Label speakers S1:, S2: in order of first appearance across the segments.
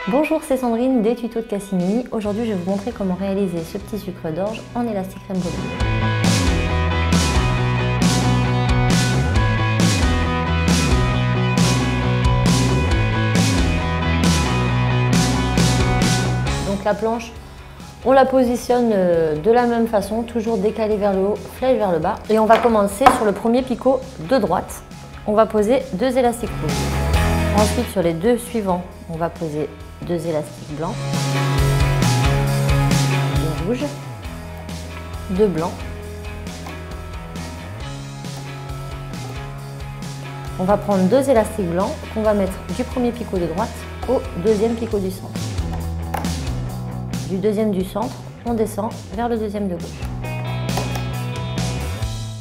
S1: Bonjour, c'est Sandrine des tutos de Cassimini. Aujourd'hui, je vais vous montrer comment réaliser ce petit sucre d'orge en élastique crème brûlée. Donc la planche, on la positionne de la même façon, toujours décalée vers le haut, flèche vers le bas. Et on va commencer sur le premier picot de droite. On va poser 2 élastiques rouges. Ensuite, sur les 2 suivants, on va poser 2 élastiques blancs, 2 rouges, 2 blancs. On va prendre 2 élastiques blancs qu'on va mettre du premier picot de droite au deuxième picot du centre. Du deuxième du centre, on descend vers le deuxième de gauche.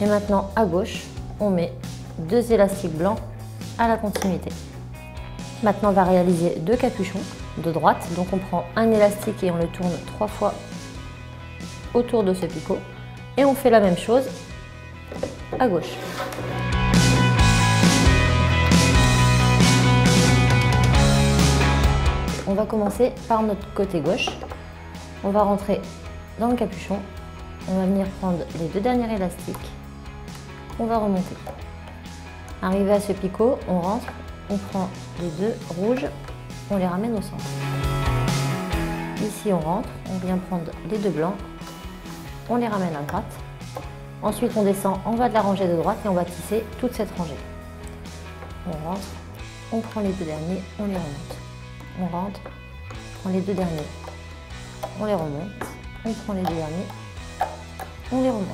S1: Et maintenant, à gauche, on met 2 élastiques blancs à la continuité. Maintenant, on va réaliser 2 capuchons de droite. Donc, on prend un élastique et on le tourne 3 fois autour de ce picot. Et on fait la même chose à gauche. On va commencer par notre côté gauche. On va rentrer dans le capuchon. On va venir prendre les 2 derniers élastiques. On va remonter. Arrivé à ce picot, on rentre. On prend les 2 rouges, on les ramène au centre. Ici on rentre, on vient prendre les 2 blancs, on les ramène à droite. Ensuite on descend en bas de la rangée de droite et on va tisser toute cette rangée. On rentre, on prend les 2 derniers, on les remonte. On rentre, on prend les 2 derniers, on les remonte. On prend les 2 derniers, on les remonte.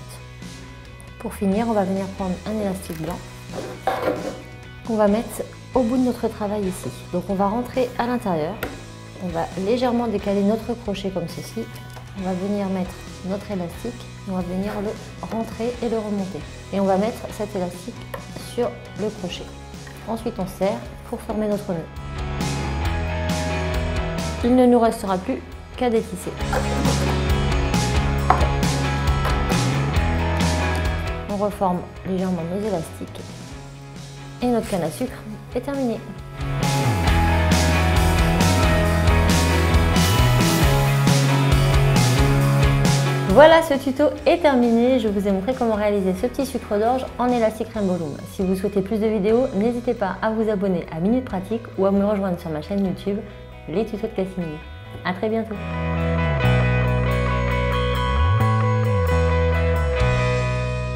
S1: Pour finir, on va venir prendre un élastique blanc qu'on va mettre au bout de notre travail ici. Donc on va rentrer à l'intérieur, on va légèrement décaler notre crochet comme ceci, on va venir mettre notre élastique, on va venir le rentrer et le remonter. Et on va mettre cet élastique sur le crochet. Ensuite on serre pour former notre nœud. Il ne nous restera plus qu'à détisser. On reforme légèrement nos élastiques. Et notre canne à sucre est terminée. Voilà, ce tuto est terminé. Je vous ai montré comment réaliser ce petit sucre d'orge en élastique Rainbow Loom. Si vous souhaitez plus de vidéos, n'hésitez pas à vous abonner à Minute Pratique ou à me rejoindre sur ma chaîne YouTube, les tutos de Cassimini. À très bientôt.